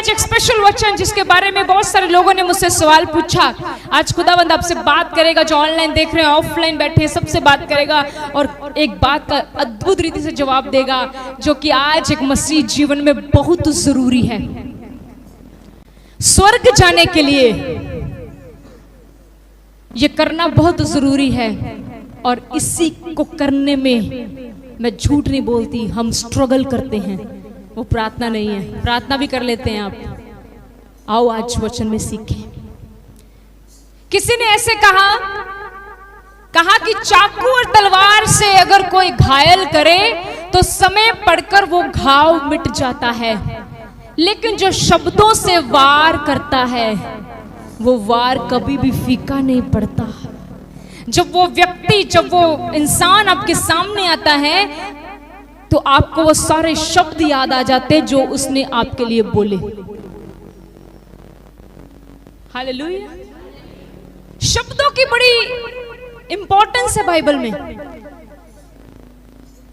आज एक स्पेशल वचन जिसके बारे में बहुत सारे लोगों ने मुझसे सवाल पूछा। आज खुदावंद आपसे बात करेगा, जो ऑनलाइन देख रहे हैं, ऑफलाइन बैठे हैं, सबसे बात करेगा और एक बात का अद्भुत रीति से जवाब देगा जो कि आज एक मसीह जीवन में बहुत जरूरी है। स्वर्ग जाने के लिए ये करना बहुत जरूरी है और इसी को करने में मैं झूठ नहीं बोलती, हम स्ट्रगल करते हैं। वो प्रार्थना नहीं है, प्रार्थना भी कर लेते हैं आप। आओ आज वचन में सीखें। किसी ने ऐसे कहा कि चाकू और तलवार से अगर कोई घायल करे तो समय पड़कर वो घाव मिट जाता है, लेकिन जो शब्दों से वार करता है वो वार कभी भी फीका नहीं पड़ता। जब वो व्यक्ति, जब वो इंसान आपके सामने आता है तो आपको वो सारे शब्द याद आ जाते जो उसने आपके लिए बोले। हालेलुया। शब्दों की बड़ी इंपॉर्टेंस है बाइबल में।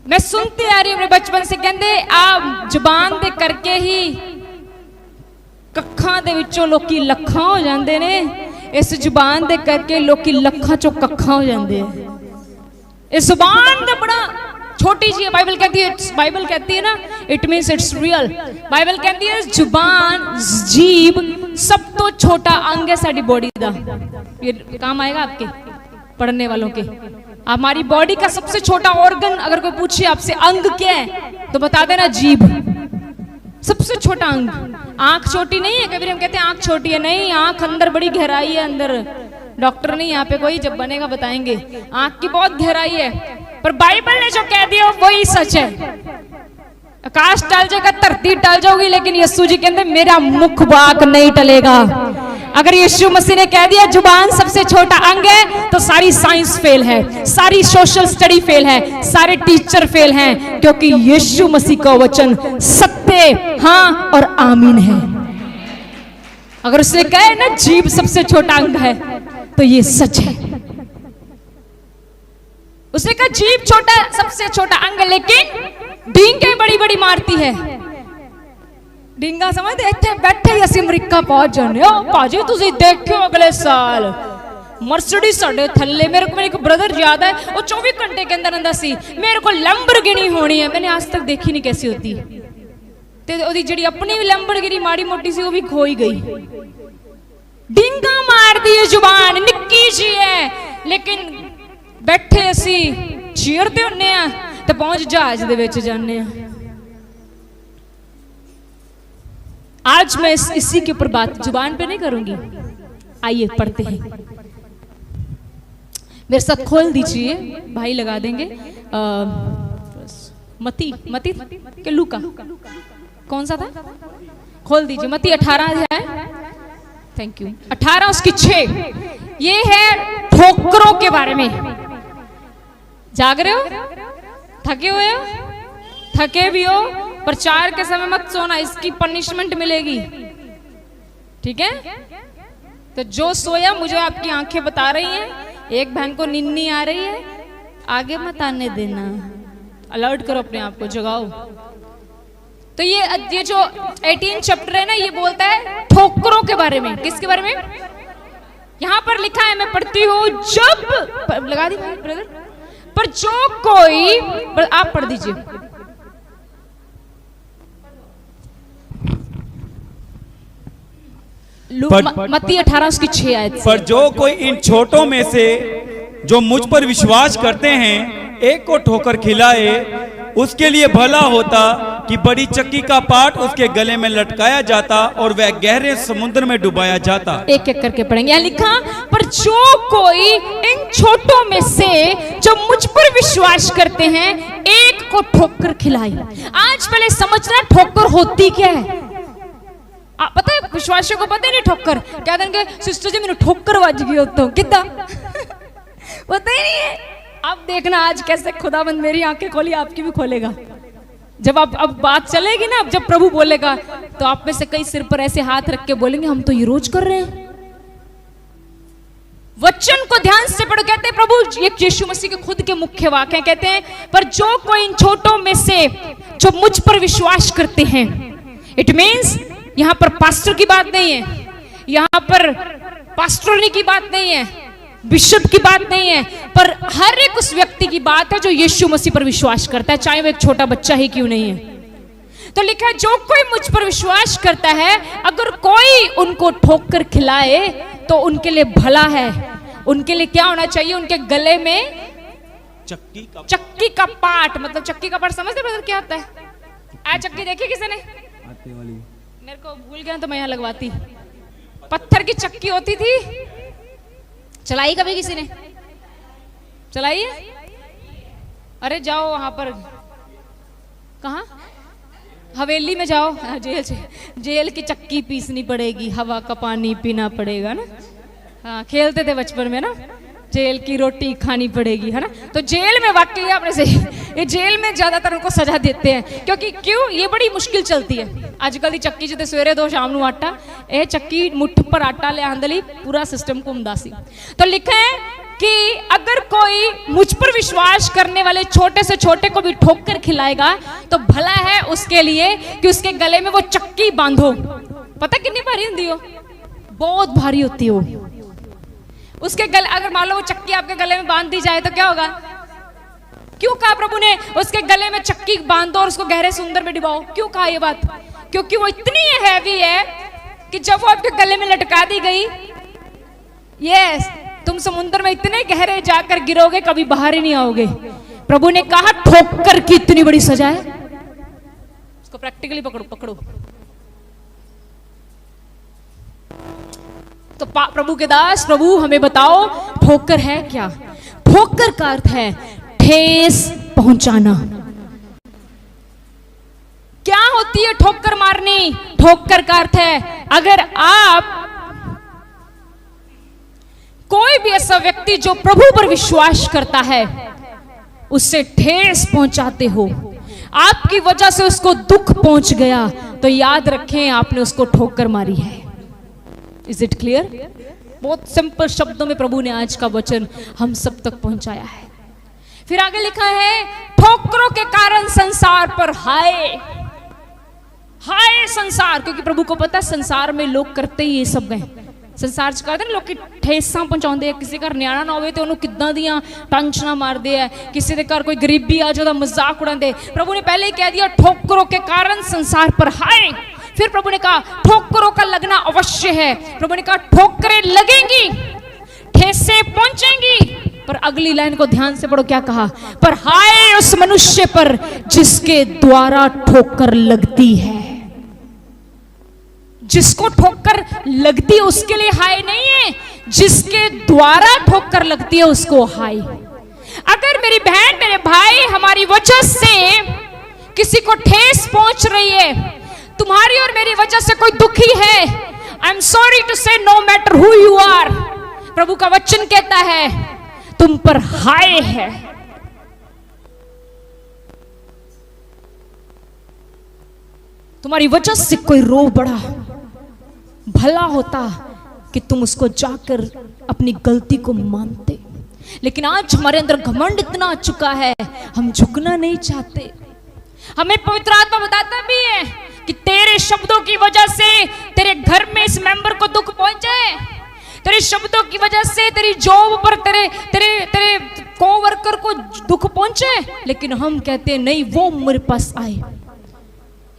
मैं सुनती आ रही हूं अपने बचपन से, कहते आप जुबान दे करके ही कखा दे विचों लोकी लखा हो जाते ने, इस जुबान दे करके लोकी लखा चो कखा हो जाते हैं। इस जुबान दे बड़ा छोटी जी है, बाइबल कहती है ना, it means it's real. Bible कहती है जुबान, जीभ सब तो छोटा अंग है साड़ी बॉडी का। ये काम आएगा आपके पढ़ने वालों के। हमारी बॉडी का सबसे छोटा ऑर्गन अगर कोई पूछे आपसे अंग क्या है तो बता देना जीभ, सबसे छोटा अंग। आंख छोटी नहीं है, कभी हम कहते हैं आंख छोटी है, नहीं, आंख अंदर बड़ी गहराई है। अंदर डॉक्टर नहीं यहाँ पे कोई, जब बनेगा बताएंगे। आंख की बहुत गहराई है, पर बाइबल ने जो कह दिया वही सच है। आकाश टल जाएगा, धरती टल जाओगी, लेकिन यीशु जी कहते मेरा मुख बाक नहीं टलेगा। अगर यीशु मसीह ने कह दिया जुबान सबसे छोटा अंग है तो सारी साइंस फेल है, सारी सोशल स्टडी फेल है, सारे टीचर फेल हैं, क्योंकि यीशु मसीह का वचन सत्य, हाँ और आमीन है। अगर उसने कहे ना जीभ सबसे छोटा अंग है तो ये सच है। उसने कहा जीभ छोटा, सबसे छोटा अंग, लेकिन डींगे बड़ी बड़ी मारती है। डींगा समझते, इतने बैठे ही असं अमरीका पहुंच जाने। भाजी तुम देखो अगले साल मर्सिडीज साढ़े थल्ले। मेरे को एक ब्रदर याद है, वो 24 घंटे के अंदर अंदर सी मेरे को लैम्बोर्गिनी होनी है। मैंने आज तक देखी नहीं कैसी होती, तो जी अपनी भी लैम्बोर्गिनी माड़ी मोटी सी वो भी खोई गई। डींगा मार दी है जुबान, निक्की जी है, लेकिन बैठे असी चीरते होने तो पहुंच जहाज दे विच जाने। आज मैं इसी के ऊपर बात जुबान पे नहीं करूंगी। आइए पढ़ते हैं, मेरे साथ खोल दीजिए, भाई लगा देंगे। मती के लूका कौन सा था, खोल दीजिए। मती 18 अध्याय, थैंक यू, 18 उसकी 6। ये है ठोकरों के बारे में। जाग रहे हो, थके हुए हो, थके भी हो, प्रचार के समय मत सोना, इसकी पनिशमेंट मिलेगी, ठीक है। तो जो सोया, मुझे आपकी आंखें बता रही हैं, एक बहन को नींद नहीं आ रही है, आगे मत आने देना, अलर्ट करो अपने आप को, जगाओ। तो ये जो 18 चैप्टर है ना, ये बोलता है ठोकरों के बारे में। किसके बारे में? यहां पर लिखा है, मैं पढ़ती हूं, जब लगा दी ब्रदर, पर जो कोई, आप पढ़ दीजिए। मत्ती 18 उसकी 6 आयत। पर जो कोई इन छोटों में से जो मुझ पर विश्वास करते हैं एक को ठोकर खिलाए, उसके लिए भला होता कि बड़ी चक्की का पाट उसके गले में लटकाया जाता और वह गहरे समुद्र में डुबाया जाता। एक एक करके पढ़ेंगे। यहाँ लिखा, पर जो कोई इन छोटों में से जो मुझ पर विश्वास करते हैं एक को ठोकर खिलाए। आज पहले समझना ठोकर होती क्या है। पता है विश्वासियों को पता ही नहीं ठोकर क्या देंगे। सिस्टर जी मैंने ठोकर बज गई होता हूँ कितना पता ही नहीं है। अब देखना आज कैसे खुदाबंद मेरी आंखें खोली, आपकी भी खोलेगा। जब अब बात चलेगी ना, जब प्रभु बोलेगा तो आप में से कई सिर पर ऐसे हाथ रख के बोलेंगे हम तो ये रोज कर रहे हैं। वचन को ध्यान से पढ़ो। कहते हैं प्रभु, ये यीशु मसीह के खुद के मुख्य वाक्य हैं। कहते हैं पर जो कोई इन छोटों में से जो मुझ पर विश्वास करते हैं, इट मीन्स यहां पर पास्टर की बात नहीं है, यहां पर पास्टरनी की बात नहीं है, बिशप की बात नहीं है, पर हर एक उस व्यक्ति की बात है जो यीशु मसीह पर विश्वास करता है, चाहे वो एक छोटा बच्चा ही क्यों नहीं है। तो लिखा है जो कोई मुझ पर विश्वास करता है, अगर कोई उनको ठोकर खिलाए तो उनके लिए भला है। उनके लिए क्या होना चाहिए? उनके गले में चक्की का पाट, मतलब चक्की का पाट समझते ब्रदर क्या होता है? चक्की देखी किसी ने? आटे वाली। मेरे को भूल गया तो मैं यहाँ लगवाती। पत्थर की चक्की होती थी, चलाई कभी किसी ने? चलाई है? अरे जाओ वहां पर, कहा हवेली में जाओ, जेल की चक्की पीसनी पड़ेगी, हवा का पानी पीना पड़ेगा ना। हाँ, खेलते थे बचपन में ना, जेल की रोटी खानी पड़ेगी, है ना। तो जेल में वाकई आपने सही, ये जेल में ज्यादातर उनको सजा देते हैं, क्योंकि क्यों? ये बड़ी मुश्किल चलती है आजकल। चक्की जो सवेरे दो शाम को आटा, ये चक्की मुठ पर आटा ले आंदली, पूरा सिस्टम को उमदासी। तो लिखा है कि अगर कोई मुझ पर विश्वास करने वाले छोटे से छोटे को भी ठोकर खिलाएगा तो भला है उसके लिए कि उसके गले में वो चक्की बांधो। पता कितनी भारी होती हो? बहुत भारी होती हो। उसके गले, अगर मान लो वो चक्की आपके गले में बांध दी जाए तो क्या होगा? क्यों कहा प्रभु ने उसके गले में चक्की बांध दो और उसको गहरे समुद्र में डुबाओ? क्यों कहा ये बात? क्योंकि वो इतनी हैवी है कि जब वो आपके गले में लटका दी गई, यस, तुम समुद्र में इतने गहरे जाकर गिरोगे, कभी बाहर ही नहीं आओगे। प्रभु ने कहा ठोकर की इतनी बड़ी सजा है। इसको प्रैक्टिकली पकड़ो। तो प्रभु के दास, प्रभु हमें बताओ ठोकर है क्या? ठोकर का अर्थ है ठेस पहुंचाना। क्या होती है ठोकर मारनी? ठोकर का अर्थ है अगर आप कोई भी ऐसा व्यक्ति जो प्रभु पर विश्वास करता है उससे ठेस पहुंचाते हो, आपकी वजह से उसको दुख पहुंच गया, तो याद रखें आपने उसको ठोकर मारी है। Is it clear? बहुत सिंपल शब्दों में प्रभु ने आज का वचन हम सब तक पहुंचाया है। फिर आगे लिखा है ठोकरों के कारण संसार पर हाय संसार, क्योंकि प्रभु को पता संसार में लोग करते ही ये सब हैं। संसार च कहते लोग ठेसा पहुंचाते हैं, किसी घर न्याणा ना होवे तो उन्होंने किद्दां दियां टंचना मारते हैं, किसी के घर कोई गरीबी आ जाए मजाक उड़ाते। प्रभु ने पहले ही कह दिया ठोकरों के कारण संसार पर हाय। फिर प्रभु ने कहा ठोकरों का लगना अवश्य है। प्रभु ने कहा ठोकरें लगेंगी, ठेसे पहुंचेंगी, पर अगली लाइन को ध्यान से पढ़ो, क्या कहा? पर हाय उस मनुष्य पर जिसके द्वारा ठोकर लगती है। जिसको ठोकर लगती है उसके लिए हाय नहीं है, जिसके द्वारा ठोकर लगती है उसको हाय। अगर मेरी बहन मेरे भाई हमारी वजह से किसी को ठेस पहुंच रही है, तुम्हारी और मेरी वजह से कोई दुखी है, I am sorry to say no matter who you are, प्रभु का वचन कहता है तुम पर हाय है। तुम्हारी वजह से कोई रो बड़ा, भला होता कि तुम उसको जाकर अपनी गलती को मानते, लेकिन आज हमारे अंदर घमंड इतना आ चुका है, हम झुकना नहीं चाहते। हमें पवित्र आत्मा बताता भी है कि तेरे शब्दों की वजह से तेरे घर में इस मेंबर को दुख पहुंचे, तेरे शब्दों की वजह से तेरी जॉब पर तेरे तेरे तेरे कोवर्कर को दुख पहुंचे, लेकिन हम कहते नहीं वो मेरे पास आए।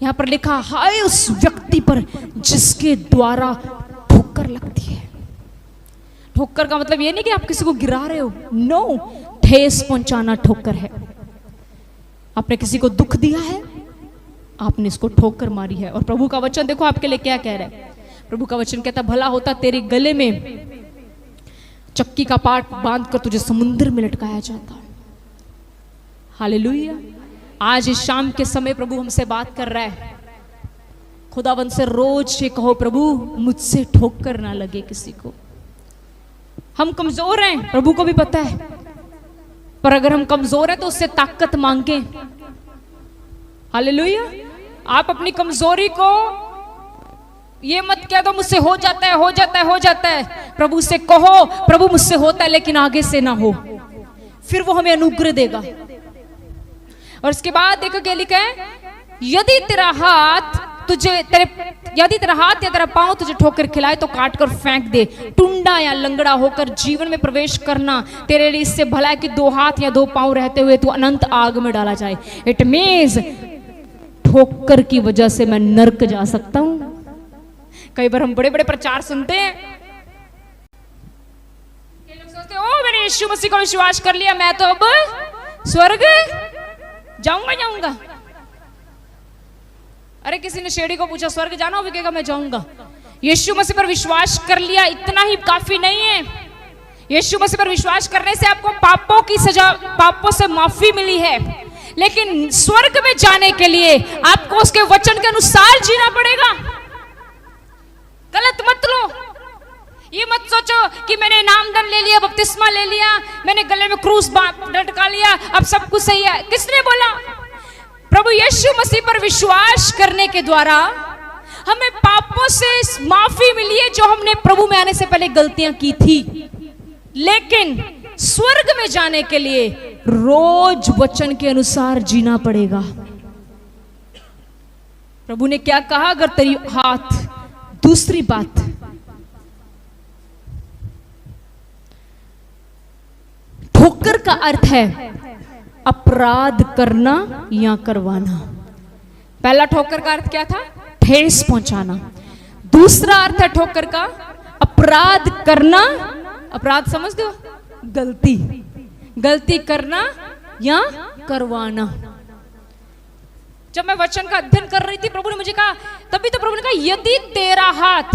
यहां पर लिखा हाय उस व्यक्ति पर जिसके द्वारा ठोकर लगती है। ठोकर का मतलब ये नहीं कि आप किसी को गिरा रहे हो, नो, ठेस पहुंचाना ठोकर है। आपने किसी को दुख दिया है, आपने इसको ठोकर मारी है। और प्रभु का वचन देखो आपके लिए क्या कह रहा है। प्रभु का वचन कहता भला होता तेरे गले में चक्की का पाट बांधकर तुझे समुद्र में लटकाया जाता। हालेलुया। आज इस शाम के समय प्रभु हमसे बात कर रहा है। खुदावन से रोज ये कहो प्रभु मुझसे ठोकर ना लगे किसी को। हम कमजोर हैं, प्रभु को भी पता है, पर अगर हम कमजोर हैं तो उससे ताकत मांगे। हालेलुया। आप अपनी कमजोरी को ये मत कह दो मुझसे हो जाता है, हो जाता है, हो जाता है। प्रभु से कहो प्रभु मुझसे होता है लेकिन आगे से ना हो, फिर वो हमें अनुग्रह देगा। और इसके बाद देखो क्या लिखा है, यदि तेरा हाथ तुझे तेरे यदि तेरा हाथ या तेरा पांव तुझे ठोकर खिलाए तो काट कर फेंक दे। टुंडा या लंगड़ा होकर जीवन में प्रवेश करना तेरे लिए इससे भला है कि 2 हाथ या 2 पांव रहते हुए तू अनंत आग में डाला जाए। इट मीन्स ठोकर की वजह से मैं नरक जा सकता हूं। कई बार हम बड़े बड़े प्रचार सुनते हैं, लोग सोचते हैं ओ मैंने यीशु मसीह को विश्वास कर लिया, मैं तो अब स्वर्ग जाऊंगा। अरे किसी ने शेड़ी को पूछा स्वर्ग जाना हो, कहेगा मैं जाऊंगा। यीशु मसीह पर विश्वास कर लिया इतना ही काफी नहीं है। यीशु मसीह पर विश्वास करने से आपको पापों की सजा, पापों से माफी मिली है, लेकिन स्वर्ग में जाने के लिए आपको उसके वचन के अनुसार जीना पड़ेगा। गलत मत लो, ये मत सोचो कि मैंने नामदान ले लिया, बपतिस्मा ले लिया, मैंने गले में क्रूस लटका लिया, अब सब कुछ सही है। किसने बोला? प्रभु यीशु मसीह पर विश्वास करने के द्वारा हमें पापों से माफी मिली है जो हमने प्रभु में आने से पहले गलतियां की थी। लेकिन स्वर्ग में जाने के लिए रोज वचन के अनुसार जीना पड़ेगा। प्रभु ने क्या कहा? अगर तेरी हाथ, दूसरी बात, ठोकर का अर्थ है अपराध करना या करवाना। पहला ठोकर का अर्थ क्या था? ठेस पहुंचाना। दूसरा अर्थ है ठोकर का अपराध करना। अपराध समझ दो, गलती करना या करवाना। जब मैं वचन का अध्ययन कर रही थी, प्रभु ने मुझे कहा, तभी तो प्रभु ने कहा यदि तेरा हाथ,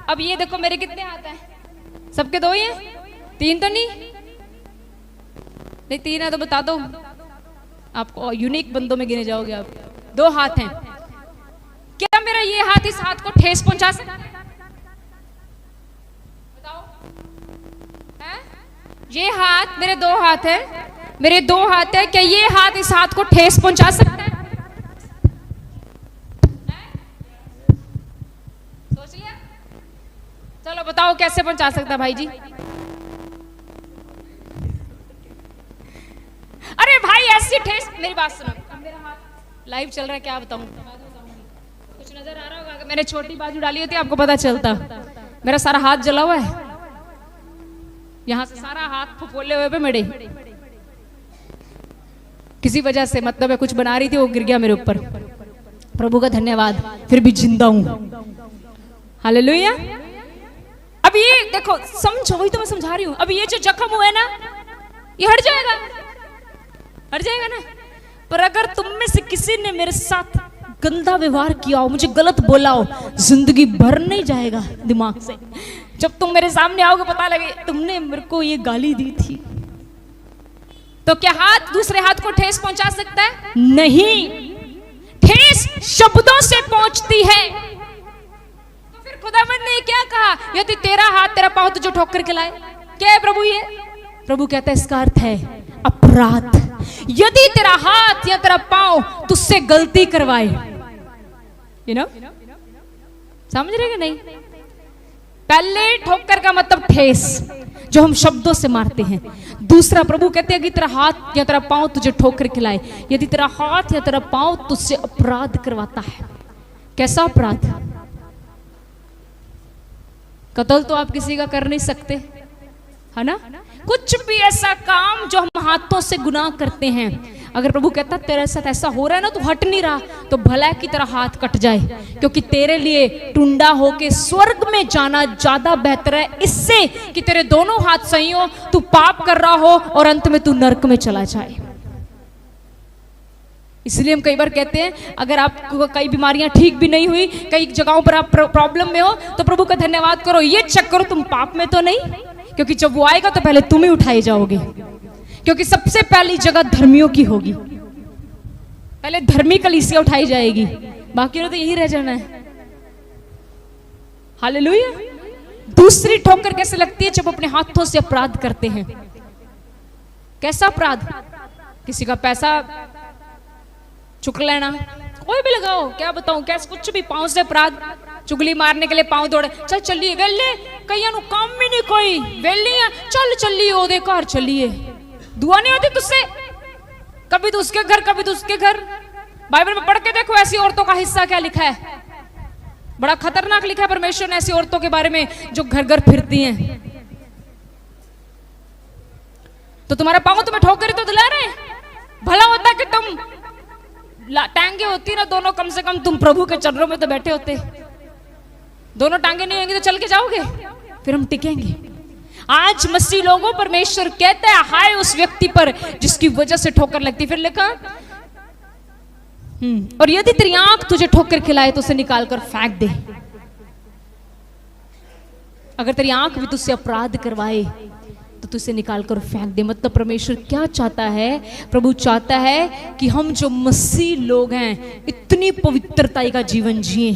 अब ये देखो मेरे कितने हाथ हैं? सबके 2 ही हैं, 3 तो नहीं 3 है तो बता दो, आपको यूनिक बंदों में गिने जाओगे आप। 2 हाथ हैं, क्या मेरा ये हाथ इस हाथ को ठेस पहुंचा सकता है? बताओ है? ये हाथ, मेरे 2 हाथ है, मेरे 2 हाथ है, क्या ये हाथ इस हाथ को ठेस पहुंचा सकता है? सोच लिया? चलो बताओ कैसे पहुंचा सकता भाई जी? अरे भाई ऐसी ठेस, मेरी बात सुनो, मेरा हाथ लाइव चल रहा है, क्या बताऊं? कुछ नजर आ रहा होगा? मैंने छोटी बाजू डाली होती आपको पता चलता। मेरा सारा हाथ जला हुआ है, यहां से सारा हाथ फुफोले हुए पे मेरे, किसी वजह से, मतलब मैं कुछ बना रही थी, वो गिर गया मेरे ऊपर। प्रभु का धन्यवाद, फिर भी जिंदा हूं। हालेलुया। अब ये देखो, समझो, वही तो मैं समझा रही हूं। अब ये जो जख्म हुआ है ना, ये हट जाएगा ना। पर अगर तुम में से किसी ने मेरे साथ गंदा व्यवहार किया हो, मुझे गलत बोला हो, जिंदगी भर नहीं जाएगा दिमाग से। जब तुम मेरे सामने आओगे पता लगे तुमने मेरे को ये गाली दी थी। तो क्या हाथ दूसरे हाथ को ठेस पहुंचा सकता है? नहीं, ठेस शब्दों से पहुंचती है। तो फिर खुदावंद ने क्या कहा? यदि तेरा हाथ तेरा पांव तुझे ठोकर खिलाए, क्या है प्रभु ये? प्रभु कहता है इसका अर्थ है अपराध। यदि तेरा हाथ या तेरा पांव तुझसे गलती करवाए, समझ रहे कि नहीं? पहले ठोकर का मतलब ठेस, जो हम शब्दों से मारते हैं। दूसरा, प्रभु कहते हैं कि तेरा हाथ या तेरा पांव तुझे ठोकर खिलाए, यदि तेरा हाथ या तेरा पांव तुझसे अपराध करवाता है। कैसा अपराध? कत्ल तो आप किसी का कर नहीं सकते, है ना? कुछ भी ऐसा काम जो हम हाथों से गुनाह करते हैं, अगर प्रभु कहता तेरे साथ ऐसा हो रहा है ना, तो हट नहीं रहा, तो भला की तरह हाथ कट जाए, क्योंकि तेरे लिए टुंडा होके स्वर्ग में जाना ज्यादा बेहतर है इससे कि तेरे दोनों हाथ सही हो, तू पाप कर रहा हो और अंत में तू नरक में चला जाए। इसलिए हम कई बार कहते हैं, अगर आपको कई बीमारियां ठीक भी नहीं हुई, कई जगहों पर आप प्रॉब्लम में हो, तो प्रभु का धन्यवाद करो, ये चेक करो तुम पाप में तो नहीं, क्योंकि जब वो आएगा तो पहले तुम ही उठाए जाओगे, क्योंकि सबसे पहली जगह धर्मियों की होगी। पहले धर्मी कलीसिया उठाई जाएगी, बाकी तो यही रह जाना है। हालेलुया। दूसरी ठोकर कैसे लगती है? जब अपने हाथों से अपराध करते हैं। कैसा अपराध? किसी का पैसा चुक लेना, कोई भी लगाओ, क्या बताऊं, कैसे कुछ भी, पांव से अपराध, चुगली मारने के लिए पांव दौड़े, चल चलिए वेले, कई काम भी नहीं, कोई वेली है, चल चलिए ओदे घर चलिए। दुआ नहीं होती तुझसे, कभी तो उसके घर, कभी तो उसके घर। बाइबल में पढ़ के देखो ऐसी औरतों का हिस्सा क्या लिखा है। बड़ा खतरनाक लिखा है परमेश्वर ने ऐसी औरतों के बारे में जो घर घर फिरती हैं। तो तुम्हारा पांव तुम्हें ठोकर तो दिला रहे, भला होता कि तुम टांगे होती ना दोनों, कम से कम तुम प्रभु के चरणों में तो बैठे होते। दोनों टांगे नहीं होंगी तो चल के जाओगे, फिर हम टिकेंगे। आज मसीह लोगों परमेश्वर कहता है हाय उस व्यक्ति पर जिसकी वजह से ठोकर लगती। फिर लिखा और यदि तेरी आंख तुझे ठोकर खिलाए तो उसे निकाल कर फेंक दे। अगर तेरी आंख भी तुझसे अपराध करवाए तो तुझसे निकाल कर फेंक दे। मतलब परमेश्वर क्या चाहता है? प्रभु चाहता है कि हम जो मसीह लोग हैं इतनी पवित्रता का जीवन जिए,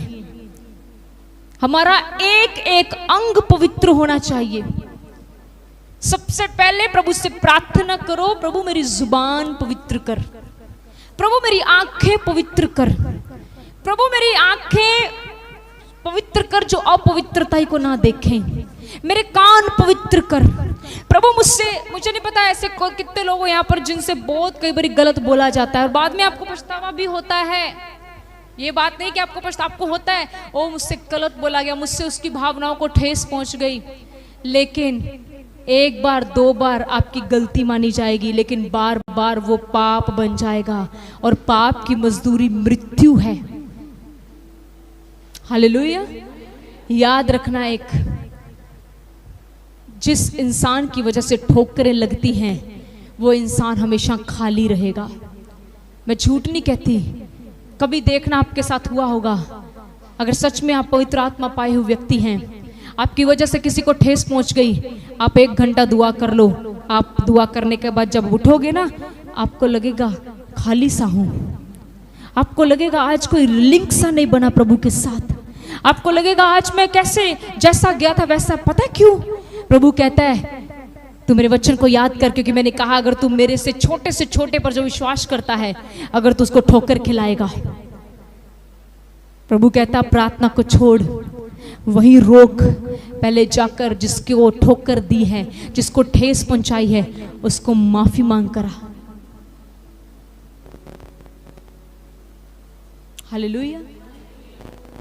हमारा एक एक अंग पवित्र होना चाहिए। सबसे पहले प्रभु से प्रार्थना करो, प्रभु मेरी जुबान पवित्र कर, प्रभु मेरी आंखें पवित्र कर, प्रभु मेरी आंखें पवित्र कर जो अपवित्रता को ना देखें, मेरे कान पवित्र कर। प्रभु मुझे नहीं पता ऐसे कितने लोग हो यहाँ पर जिनसे बहुत कई बार गलत बोला जाता है और बाद में आपको पछतावा भी होता है। ये बात नहीं कि आपको पछतावा आपको होता है, ओ मुझसे गलत बोला गया, मुझसे उसकी भावनाओं को ठेस पहुंच गई। लेकिन एक बार दो बार आपकी गलती मानी जाएगी, लेकिन बार बार वो पाप बन जाएगा और पाप की मजदूरी मृत्यु है। हालेलुया। याद रखना, एक जिस इंसान की वजह से ठोकरें लगती हैं वो इंसान हमेशा खाली रहेगा। मैं झूठ नहीं कहती, कभी देखना आपके साथ हुआ होगा। अगर सच में आप पवित्र आत्मा पाए हुए व्यक्ति हैं, आपकी वजह से किसी को ठेस पहुंच गई, आप 1 घंटा दुआ कर लो। आप दुआ करने के बाद जब उठोगे ना, आपको लगेगा खाली सा हूं, आपको लगेगा आज कोई लिंक सा नहीं बना प्रभु के साथ, आपको लगेगा आज मैं कैसे जैसा गया था वैसा। पता है क्यों? प्रभु कहता है तू मेरे वचन को याद कर, क्योंकि मैंने कहा अगर तू मेरे से छोटे पर जो विश्वास करता है, अगर तू उसको ठोकर खिलाएगा। प्रभु कहता प्रार्थना को छोड़, वही रोक, पहले जाकर जिसको ठोकर दी है, जिसको ठेस पहुंचाई है, उसको माफी मांग करा। हालेलुया।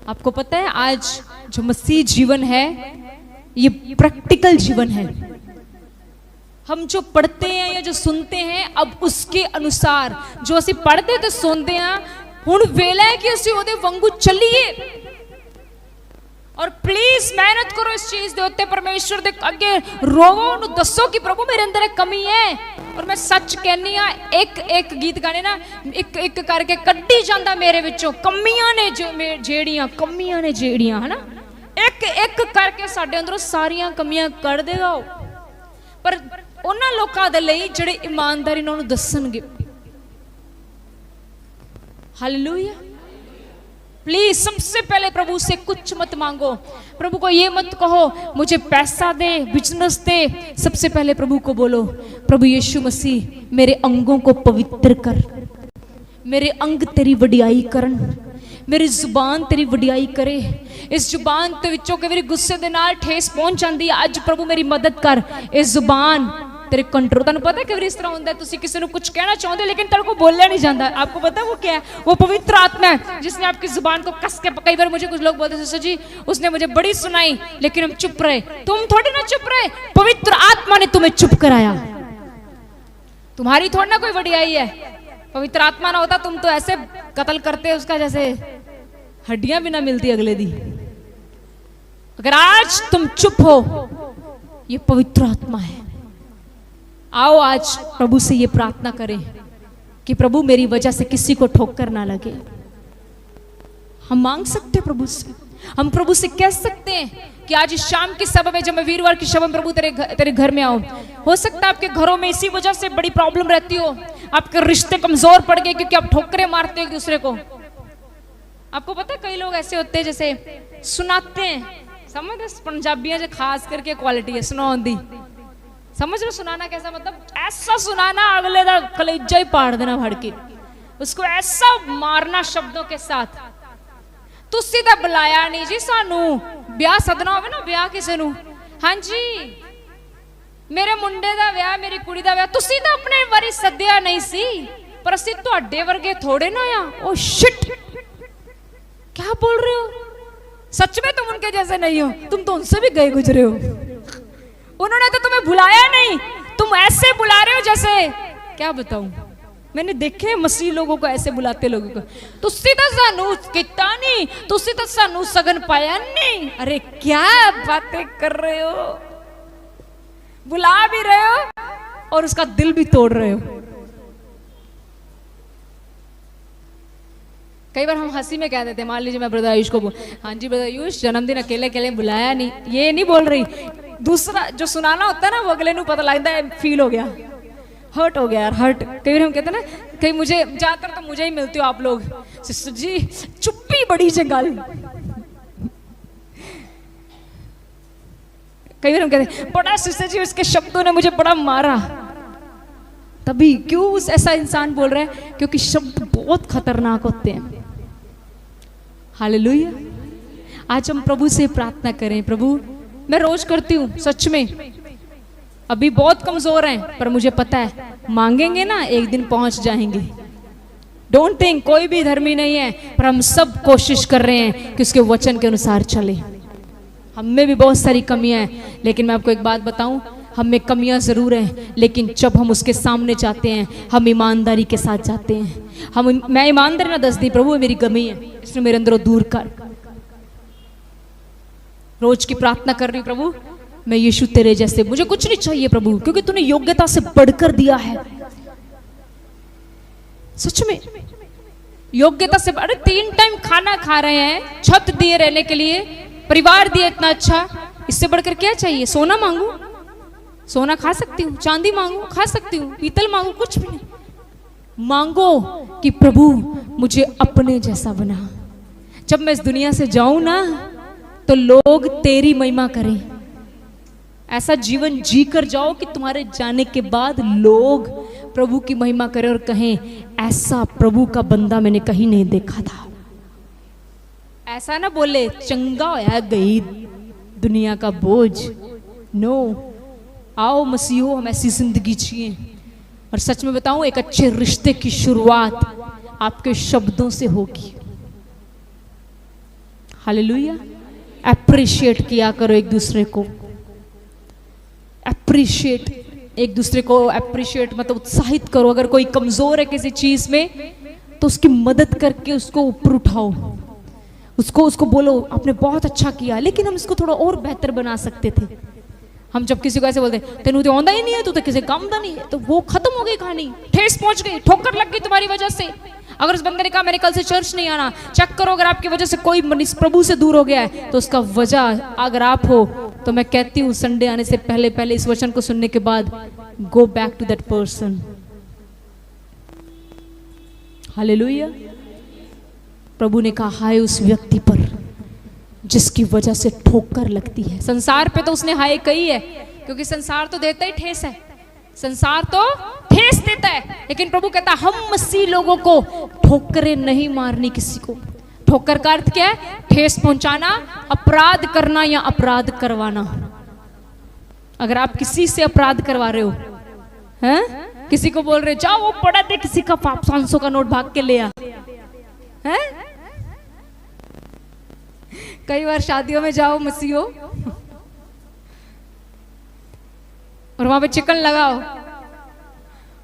आपको पता है आज जो मसीह जीवन है ये प्रैक्टिकल जीवन है। हम जो पढ़ते हैं या जो सुनते हैं, अब उसके अनुसार जो ਅਸੀਂ पढ़ते ਤੇ ਸੁਣਦੇ ਆ, ਹੁਣ ਵੇਲਾ ਹੈ ਕਿ ਅਸੀਂ ਉਹਦੇ ਵਾਂਗੂ ਚੱਲੀਏ। और प्लीज मेहनत करो इस चीज के उत्ते, परमेश्वर के अगे रोवो, उन्हें दसो कि प्रभु मेरे अंदर एक कमी है। और मैं सच कहनी हाँ, एक एक गीत गाने ना एक एक करके कड्डी जाता मेरे विचों, कमियां ने जेड़ियां, कमियां ने जेड़ियां, है ना, एक एक करके साडे अंदरों सारियां कमियां कढ़ देगा। पर उन्हां लोकां दे लई जिहड़े ईमानदारी नाल उन्हें दसणगे। हालेलुया। प्लीज सबसे पहले प्रभु से कुछ मत मांगो, प्रभु को ये मत कहो मुझे पैसा दे, बिजनेस दे। सबसे पहले प्रभु को बोलो, प्रभु यीशु मसीह मेरे अंगों को पवित्र कर, मेरे अंग तेरी वडियाई करन, मेरी जुबान तेरी वडियाई करे। इस जुबान के विचों कई बार गुस्से दे नाल ठेस पहुंच जाती है। अज प्रभु मेरी मदद कर, इस जुबान तेरे कंट्रोल। तुहानू पता है कई बार इस तरह होता है, तुसी किसी को कुछ कहना चाहते हो लेकिन तेरे को बोलिया नहीं जाता। आपको पता है वो क्या है? वो पवित्र आत्मा है जिसने आपकी जुबान को कस के। कई बार मुझे कुछ लोग बोलते सिस्टर जी उसने मुझे बड़ी सुनाई लेकिन हम चुप रहे। तुम थोड़ी ना चुप रहे, पवित्र आत्मा ने तुम्हें चुप कराया। तुम्हारी थोड़ी ना कोई वडियाई है। पवित्र आत्मा ना होता तुम तो ऐसे कत्ल करते उसका जैसे हड्डियां भी ना मिलती अगले दी। अगर आज तुम चुप हो, ये पवित्र आत्मा है। आओ आज प्रभु से ये प्रार्थना करें कि प्रभु मेरी वजह से किसी को ठोकर ना लगे। हम मांग सकते हैं प्रभु से, हम प्रभु से कह सकते हैं कि आज इस शाम की सभा में, जब मैं वीरवार की सभा में प्रभु तेरे घर में आऊं, हो सकता है आपके घरों में इसी वजह से बड़ी प्रॉब्लम रहती हो, आपके रिश्ते कमजोर पड़ गए क्योंकि आप ठोकरें मारते हो एक दूसरे को। आपको पता है कई लोग ऐसे होते हैं जैसे सुनाते हैं, समझ पंजाबियां जो खास करके क्वालिटी है सुनाउन दी, समझ लो सुनाना कैसा, मतलब ऐसा सुनाना अगले का कलेजा ही पाड़ देना फड़ के, उसको ऐसा मारना शब्दों के साथ। तुसी तो बुलाया नहीं जी सानू, ब्याह सदना होवे ना ब्याह किसी नू, हाँ जी मेरे मुंडे दा ब्याह, मेरी कुड़ी दा ब्याह, तुसी तो अपने वारी सद्या नहीं सी, पर असी तुहाडे वर्गे थोड़े ना आ। ओ शिट, क्या बोल रहे हो? सच में तुम उनके जैसे नहीं हो, तुम तो उनसे भी गए गुजरे हो। उन्होंने तो तुम्हें बुलाया नहीं, तुम ऐसे बुला रहे हो जैसे, क्या बताऊं, मैंने देखे मसीह लोगों को ऐसे बुलाते लोगों को, तुसी तो सानू किता नहीं, तुसी तो सानू सगन पाया नहीं। अरे क्या बातें कर रहे हो, बुला भी रहे हो और उसका दिल भी तोड़ रहे हो। कई बार हम हंसी में कह देते हैं, मान लीजिए मैं ब्रदर आयुष को बोल, हाँ जी ब्रदर आयुष जन्मदिन अकेले अकेले बुलाया नहीं, ये नहीं बोल रही, दूसरा जो सुनाना होता है ना वो अगले को पता लगता है, फील हो गया, हर्ट हो गया यार, हर्ट। कई बार हम कहते हैं ना, कहीं मुझे ज्यादातर तो मुझे ही मिलती हो आप लोग, सिस्टर जी चुप्पी बड़ी जंगाल। कई बार हम कहते हैं बड़ा सिस्टर जी उसके शब्दों ने मुझे बड़ा मारा, तभी क्यों उस ऐसा इंसान बोल रहा है, क्योंकि शब्द बहुत खतरनाक होते हैं। हालेलुया। आज हम प्रभु से प्रार्थना करें, प्रभु मैं रोज करती हूँ सच में, अभी बहुत कमजोर हैं पर मुझे पता है मांगेंगे ना एक दिन पहुंच जाएंगे। डोंट थिंक कोई भी धर्मी नहीं है, पर हम सब कोशिश कर रहे हैं कि उसके वचन के अनुसार चले। हम में भी बहुत सारी कमियां हैं, लेकिन मैं आपको एक बात बताऊं, हम में कमियां जरूर हैं, लेकिन जब हम उसके सामने जाते हैं हम ईमानदारी के साथ जाते हैं। मैं ईमानदारी ना दस दी, प्रभु मेरी कमी है, इसने मेरे अंदर दूर कर। रोज की प्रार्थना कर रही हूं, प्रभु मैं यीशु तेरे जैसे, मुझे कुछ नहीं चाहिए प्रभु, क्योंकि तूने योग्यता से बढ़कर दिया है। सच में योग्यता से, अरे 3 टाइम खाना खा रहे हैं, छत दिए रहने के लिए, परिवार दिए इतना अच्छा, इससे बढ़कर क्या चाहिए? सोना मांगू? सोना खा सकती हूँ, चांदी मांगू खा सकती हूँ, पीतल मांगू, कुछ भी नहीं। मांगो कि प्रभु मुझे अपने जैसा बना। जब मैं इस दुनिया से जाऊं ना तो लोग तेरी महिमा करें, ऐसा जीवन जी कर जाओ कि तुम्हारे जाने के बाद लोग प्रभु की महिमा करें और कहें ऐसा प्रभु का बंदा मैंने कहीं नहीं देखा था। ऐसा ना बोले चंगा होया गई दुनिया का बोझ। नो, आओ मसीहो हम ऐसी जिंदगी जिए। और सच में बताऊं, एक अच्छे रिश्ते की शुरुआत आपके शब्दों से होगी। हालेलुया। अप्रिशिएट किया करो एक दूसरे को, अप्रिशिएट एक दूसरे को, अप्रिशिएट मतलब उत्साहित करो। अगर कोई कमजोर है किसी चीज में तो उसकी मदद करके उसको ऊपर उठाओ, उसको बोलो आपने बहुत अच्छा किया, लेकिन हम इसको थोड़ा और बेहतर बना सकते थे। हम जब किसी को ऐसे बोलते तेनू तो आंदा ही नहीं है, तू तो किसी काम का नहीं है, तो वो खत्म हो गई कहानी, ठेस पहुंच गई, ठोकर लग गई तुम्हारी वजह से। अगर उस बंदे ने कहा मैंने कल से चर्च नहीं आना, चेक करो अगर आपकी वजह से कोई प्रभु से दूर हो गया है तो उसका वजह अगर आप हो, तो मैं कहती हूँ संडे आने से पहले पहले इस वचन को सुनने के बाद go back to that person. Hallelujah. प्रभु ने कहा हाय उस व्यक्ति पर जिसकी वजह से ठोकर लगती है। संसार पे तो उसने हाय कही है, क्योंकि संसार तो देता ही ठेस है, संसार तो ठेस देता है, लेकिन प्रभु कहता हम मसीह लोगों को ठोकरें नहीं मारनी किसी को। ठोकर का अर्थ क्या है? ठेस पहुंचाना, अपराध करना या अपराध करवाना। अगर आप किसी से अपराध करवा रहे हो, हैं? किसी को बोल रहे जाओ वो पड़ा दे किसी का 500 का नोट भाग के ले आ, हैं? कई बार शादियों में जाओ मसीहो और वहां पे चिकन लगाओ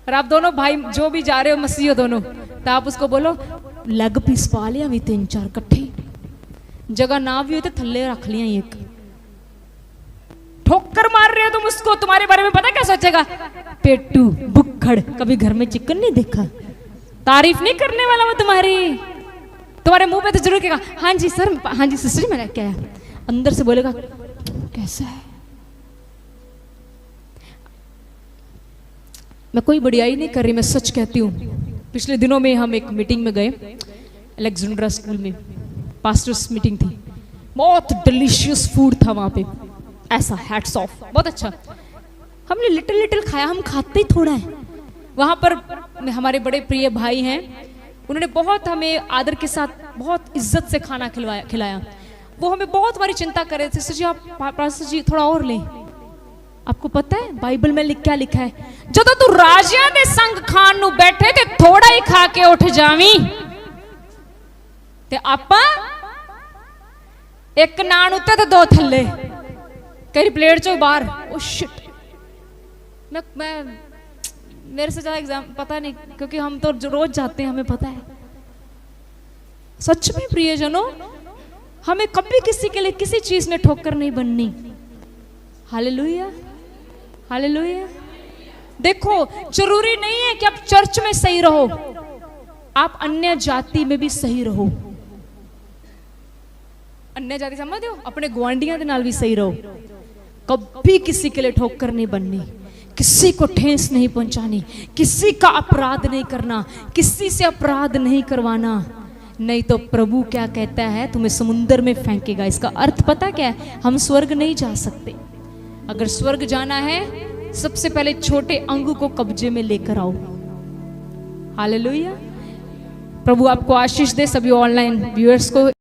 और आप दोनों भाई जो भी जा रहे हो मसीहो दोनों, तो आप उसको बोलो लग पीस पा लिया भी 3-4 कट्ठे, जगह ना भी हो तो थल्ले रख लिया एक। ठोकर मार रहे हो तुम उसको, तुम्हारे बारे में पता क्या सोचेगा? पेटू बुक्खड़, कभी घर में चिकन नहीं देखा। तारीफ नहीं करने वाला वो तुम्हारे मुंह पे तो जरूर कहेगा हाँ जी सर, हाँ जी सिस्टर मैंने क्या है, अंदर से बोलेगा कैसा है। मैं कोई बड़ाई नहीं कर रही, मैं सच कहती हूँ। पिछले दिनों में हम एक मीटिंग में गए, अलेक्जेंड्रा स्कूल में पास्टर्स मीटिंग थी, बहुत डिलीशियस फूड था वहाँ पे, ऐसा हैट्स ऑफ, बहुत अच्छा। हमने लिटिल खाया, हम खाते ही थोड़ा है। वहाँ पर हमारे बड़े प्रिय भाई हैं, उन्होंने बहुत हमें आदर के साथ बहुत इज्जत से खाना खिलाया। वो हमें बहुत हमारी चिंता कर रहे थे, सिस्टर जी आप पास्टर जी थोड़ा और लें। आपको पता है बाइबल में क्या लिखा है? जदों तू राजियां दे संग खान नू बैठे ते थोड़ा ही खा के उठ जावी ते आपां एक नान उत्ते तो दो थल्ले, कई प्लेट चो बाहर। ओ शिट, मैं मेरे से ज्यादा एग्जाम पता नहीं, क्योंकि हम तो रोज जाते हैं, हमें पता है। सच में प्रियजनों, हमें कभी किसी के लिए किसी चीज में ठोकर नहीं बननी। Hallelujah, hallelujah. देखो, जरूरी नहीं है कि आप चर्च में सही रहो, आप अन्य जाति में भी सही रहो। अन्य जाति समझते हो, अपने गुआंढियों के नाल भी सही रहो। कभी किसी के लिए ठोकर नहीं बननी, किसी को ठेस नहीं पहुंचानी, किसी का अपराध नहीं करना, किसी से अपराध नहीं करवाना। नहीं तो प्रभु क्या कहता है, तुम्हें समुद्र में फेंकेगा। इसका अर्थ पता क्या है? हम स्वर्ग नहीं जा सकते। अगर स्वर्ग जाना है, सबसे पहले छोटे अंगू को कब्जे में लेकर आओ। हालेलुया। प्रभु आपको आशीष दे। सभी ऑनलाइन व्यूअर्स को